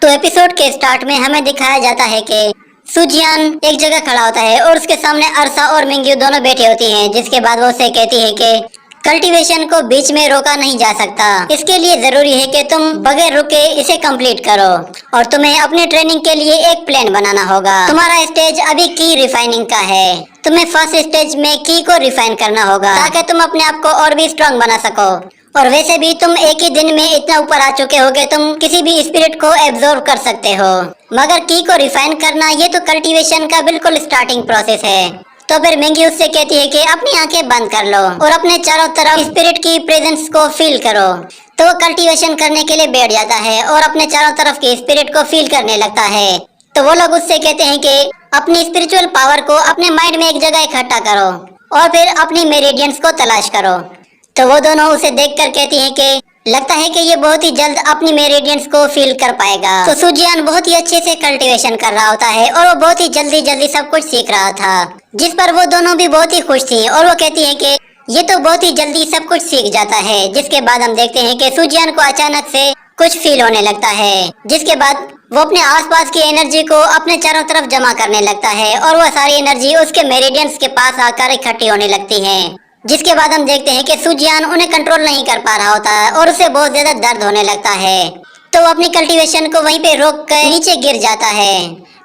तो एपिसोड के स्टार्ट में हमें दिखाया जाता है कि सुजियान एक जगह खड़ा होता है और उसके सामने अरसा और मिंग्यू दोनों बैठी होती हैं, जिसके बाद वो उसे कहती है कि कल्टीवेशन को बीच में रोका नहीं जा सकता। इसके लिए जरूरी है कि तुम बगैर रुके इसे कंप्लीट करो और तुम्हें अपनी ट्रेनिंग के लिए एक प्लान बनाना होगा। तुम्हारा स्टेज अभी की रिफाइनिंग का है। तुम्हें फर्स्ट स्टेज में की को रिफाइन करना होगा ताकि तुम अपने आप को और भी स्ट्रांग बना सको। और वैसे भी तुम एक ही दिन में इतना ऊपर आ चुके हो कि तुम किसी भी स्पिरिट को एब्जॉर्ब कर सकते हो, मगर की को रिफाइन करना ये तो कल्टीवेशन का बिल्कुल स्टार्टिंग प्रोसेस है। तो फिर मिंगी उससे कहती है कि अपनी आंखें बंद कर लो और अपने चारों तरफ स्पिरिट की प्रेजेंस को फील करो। तो वो कल्टीवेशन करने के लिए बैठ जाता है और अपने चारों तरफ की स्पिरिट को फील करने लगता है। तो वो लोग उससे कहते हैं कि अपनी स्पिरिचुअल पावर को अपने माइंड में एक जगह इकट्ठा करो और फिर अपनी मेरिडियंस को तलाश करो। तो वो दोनों उसे देखकर कहती हैं कि लगता है कि ये बहुत ही जल्द अपनी मेरिडियंस को फील कर पाएगा। तो सुजियान बहुत ही अच्छे से कल्टीवेशन कर रहा होता है और वो बहुत ही जल्दी सब कुछ सीख रहा था, जिस पर वो दोनों भी बहुत ही खुश थी और वो कहती है कि ये तो बहुत ही जल्दी सब कुछ सीख जाता है। जिसके बाद हम देखते हैं कि सुजियान को अचानक से कुछ फील होने लगता है, जिसके बाद वो अपने आसपास की एनर्जी को अपने चारों तरफ जमा करने लगता है और वह सारी एनर्जी उसके मेरिडियंस के पास आकर इकट्ठी होने लगती है। जिसके बाद हम देखते हैं कि सुजियान उन्हें कंट्रोल नहीं कर पा रहा होता है और उसे बहुत ज्यादा दर्द होने लगता है। तो वो अपनी कल्टीवेशन को वहीं पे रोक कर नीचे गिर जाता है।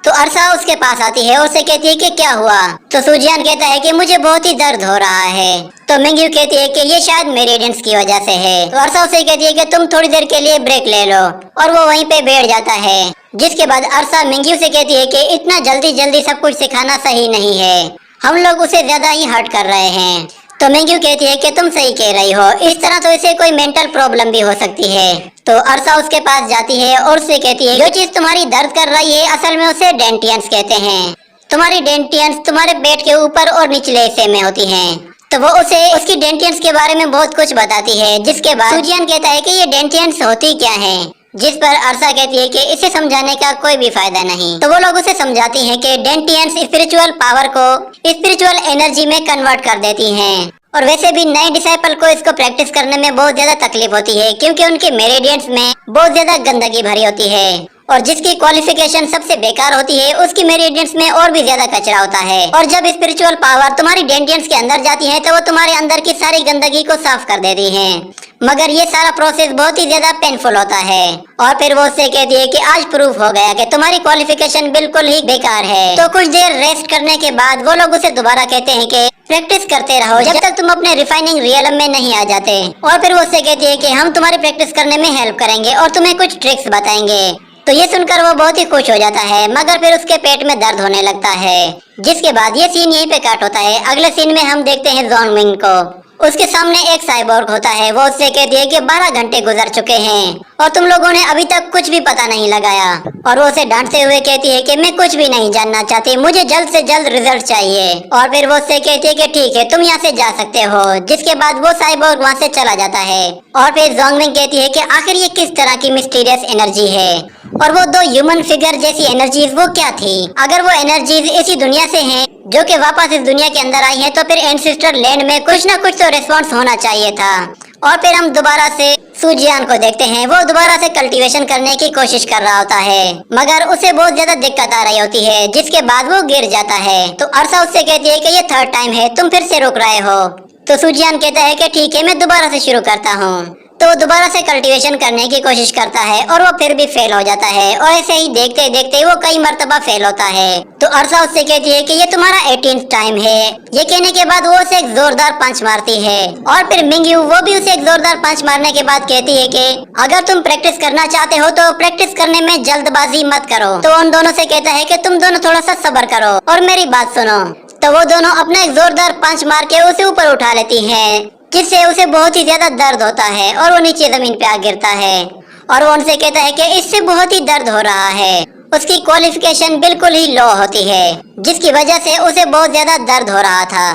तो अरसा उसके पास आती है और उसे कहती है कि क्या हुआ। तो सुजियान कहता है कि मुझे बहुत ही दर्द हो रहा है। तो मिंग्यू कहती है कि ये शायद मेरिडियंस की वजह से है। तो अरसा उसे कहती है कि तुम थोड़ी देर के लिए ब्रेक ले लो और वो वहीं पे बैठ जाता है। जिसके बाद अरसा मिंग्यू से कहती है कि इतना जल्दी सब कुछ सिखाना सही नहीं है, हम लोग उसे ज्यादा ही हर्ट कर रहे हैं। तो मिंग्यू कहती है कि तुम सही कह रही हो, इस तरह तो इसे कोई मेंटल प्रॉब्लम भी हो सकती है। तो अरसा उसके पास जाती है और उससे कहती है जो चीज तुम्हारी दर्द कर रही है असल में उसे डेंटियंस कहते हैं। तुम्हारी डेंटियंस तुम्हारे पेट के ऊपर और निचले हिस्से में होती हैं। तो वो उसे उसकी डेंटियंस के बारे में बहुत कुछ बताती है। जिसके बाद सुजियान कहता है कि ये डेंटियंस होती क्या है, जिस पर अरसा कहती है कि इसे समझाने का कोई भी फायदा नहीं। तो वो लोग उसे समझाती हैं कि डेंटियंस स्पिरिचुअल पावर को स्पिरिचुअल एनर्जी में कन्वर्ट कर देती हैं। और वैसे भी नए डिसाइपल को इसको प्रैक्टिस करने में बहुत ज्यादा तकलीफ होती है, क्योंकि उनके मेरिडियंस में बहुत ज्यादा गंदगी भरी होती है और जिसकी क्वालिफिकेशन सबसे बेकार होती है उसकी मेरिडियंस में और भी ज्यादा कचरा होता है। और जब स्पिरिचुअल पावर तुम्हारी डेंटियंस के अंदर जाती है तो वो तुम्हारे अंदर की सारी गंदगी को साफ कर देती है, मगर ये सारा प्रोसेस बहुत ही ज्यादा पेनफुल होता है। और फिर वो उससे कहती है कि आज प्रूफ हो गया कि तुम्हारी क्वालिफिकेशन बिल्कुल ही बेकार है। तो कुछ देर रेस्ट करने के बाद वो लोग उसे दोबारा कहते हैं कि प्रैक्टिस करते रहो जब तक तुम अपने रिफाइनिंग रियलम में नहीं आ जाते। और फिर वो उससे कहती है कि हम तुम्हारी प्रैक्टिस करने में हेल्प करेंगे और तुम्हें कुछ ट्रिक्स बताएंगे। तो ये सुनकर वो बहुत ही खुश हो जाता है, मगर फिर उसके पेट में दर्द होने लगता है। जिसके बाद ये सीन यहीं पे काट होता है। अगले सीन में हम देखते हैं जॉन विंग को। उसके सामने एक साइबोर्ग होता है। वो उससे कहती है कि 12 घंटे गुजर चुके हैं और तुम लोगों ने अभी तक कुछ भी पता नहीं लगाया। और वो उसे डांटते हुए कहती है कि मैं कुछ भी नहीं जानना चाहती, मुझे जल्द से जल्द रिजल्ट चाहिए। और फिर वो उससे कहती है कि ठीक है, तुम यहाँ से जा सकते हो। जिसके बाद वो साइबोर्ग वहाँ से चला जाता है। और फिर जोंगमिंग कहती है कि आखिर ये किस तरह की मिस्टीरियस एनर्जी है और वो 2 ह्यूमन फिगर जैसी एनर्जीज वो क्या थी। अगर वो एनर्जीज इसी दुनिया से हैं जो कि वापस इस दुनिया के अंदर आई हैं, तो फिर एंसेस्टर लैंड में कुछ ना कुछ तो रिस्पॉन्स होना चाहिए था। और फिर हम दोबारा से सुजियान को देखते हैं। वो दोबारा से कल्टीवेशन करने की कोशिश कर रहा होता है, मगर उसे बहुत ज्यादा दिक्कत आ रही होती है। जिसके बाद वो गिर जाता है। तो अरसा उससे कहती है कि ये 3rd टाइम है, तुम फिर से रुक रहे हो। तो सुजियान कहता है कि ठीक है, मैं दोबारा से शुरू करता हूँ। तो वो दोबारा से कल्टीवेशन करने की कोशिश करता है और वो फिर भी फेल हो जाता है। और ऐसे ही देखते देखते वो कई मर्तबा फेल होता है। तो अरसा उससे कहती है कि ये तुम्हारा 18th टाइम है। ये कहने के बाद वो उसे एक जोरदार पंच मारती है। और फिर मिंग्यू वो भी उसे एक जोरदार पंच मारने के बाद कहती है कि अगर तुम प्रैक्टिस करना चाहते हो तो प्रैक्टिस करने में जल्दबाजी मत करो। तो उन दोनों से कहता है कि तुम दोनों थोड़ा सा सब्र करो और मेरी बात सुनो। तो वो दोनों अपना एक जोरदार पंच मार के उसे ऊपर उठा लेती है, जिससे उसे बहुत ही ज्यादा दर्द होता है और वो नीचे जमीन पे आ गिरता है। और वो उनसे कहता है कि इससे बहुत ही दर्द हो रहा है। उसकी क्वालिफिकेशन बिल्कुल ही लो होती है, जिसकी वजह से उसे बहुत ज्यादा दर्द हो रहा था।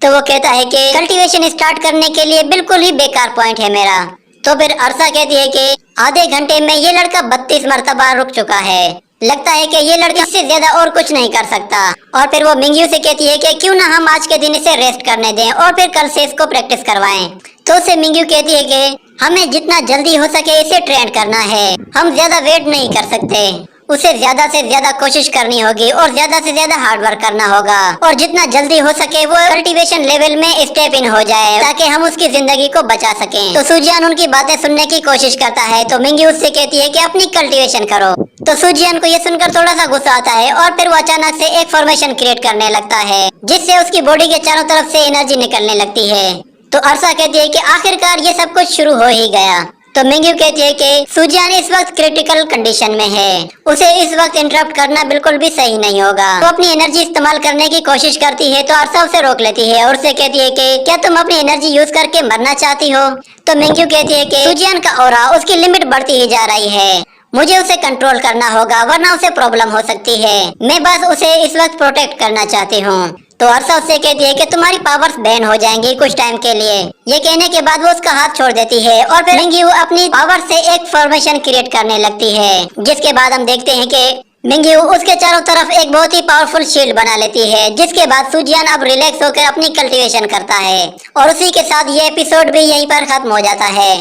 तो वो कहता है कि कल्टीवेशन स्टार्ट करने के लिए बिल्कुल ही बेकार पॉइंट है मेरा। तो फिर अरसा कहती है कि आधे घंटे में ये लड़का 32 मरतबा रुक चुका है, लगता है कि ये लड़का इससे ज्यादा और कुछ नहीं कर सकता। और फिर वो मिंग्यू से कहती है कि क्यों ना हम आज के दिन इसे रेस्ट करने दें और फिर कल से इसको प्रैक्टिस करवाएं। तो उसे मिंग्यू कहती है कि हमें जितना जल्दी हो सके इसे ट्रेन करना है। हम ज्यादा वेट नहीं कर सकते, उसे ज्यादा से ज्यादा कोशिश करनी होगी और ज्यादा से ज्यादा हार्ड वर्क करना होगा, और जितना जल्दी हो सके वो कल्टीवेशन लेवल में स्टेप इन हो जाए ताकि हम उसकी जिंदगी को बचा सकें। तो सुजियान उनकी बातें सुनने की कोशिश करता है, तो मिंगी उससे कहती है कि अपनी कल्टीवेशन करो। तो सुजियान को ये सुनकर थोड़ा सा गुस्सा आता है और फिर वो अचानक से एक फॉर्मेशन क्रिएट करने लगता है जिससे उसकी बॉडी के चारों तरफ से एनर्जी निकलने लगती है। तो अरसा कहती है कि आखिरकार ये सब कुछ शुरू हो ही गया। तो मिंग्यू कहती है कि सुजियान इस वक्त क्रिटिकल कंडीशन में है, उसे इस वक्त इंटरप्ट करना बिल्कुल भी सही नहीं होगा। तो अपनी एनर्जी इस्तेमाल करने की कोशिश करती है, तो अरसा उसे रोक लेती है और उसे कहती है कि क्या तुम अपनी एनर्जी यूज करके मरना चाहती हो। तो मिंग्यू कहती है कि सुजियान का ऑरा उसकी लिमिट बढ़ती ही जा रही है, मुझे उसे कंट्रोल करना होगा वरना उसे प्रॉब्लम हो सकती है। मैं बस उसे इस वक्त प्रोटेक्ट करना चाहती हूँ। तो अरसा उससे कहती है कि तुम्हारी पावर्स बैन हो जाएंगी कुछ टाइम के लिए। ये कहने के बाद वो उसका हाथ छोड़ देती है और फिर मिंग्यू अपनी पावर से एक फॉर्मेशन क्रिएट करने लगती है, जिसके बाद हम देखते हैं कि मिंग्यू उसके चारों तरफ एक बहुत ही पावरफुल शील्ड बना लेती है, जिसके बाद सुजियान अब रिलैक्स होकर अपनी कल्टीवेशन करता है। और उसी के साथ ये एपिसोड भी यहीं पर खत्म हो जाता है।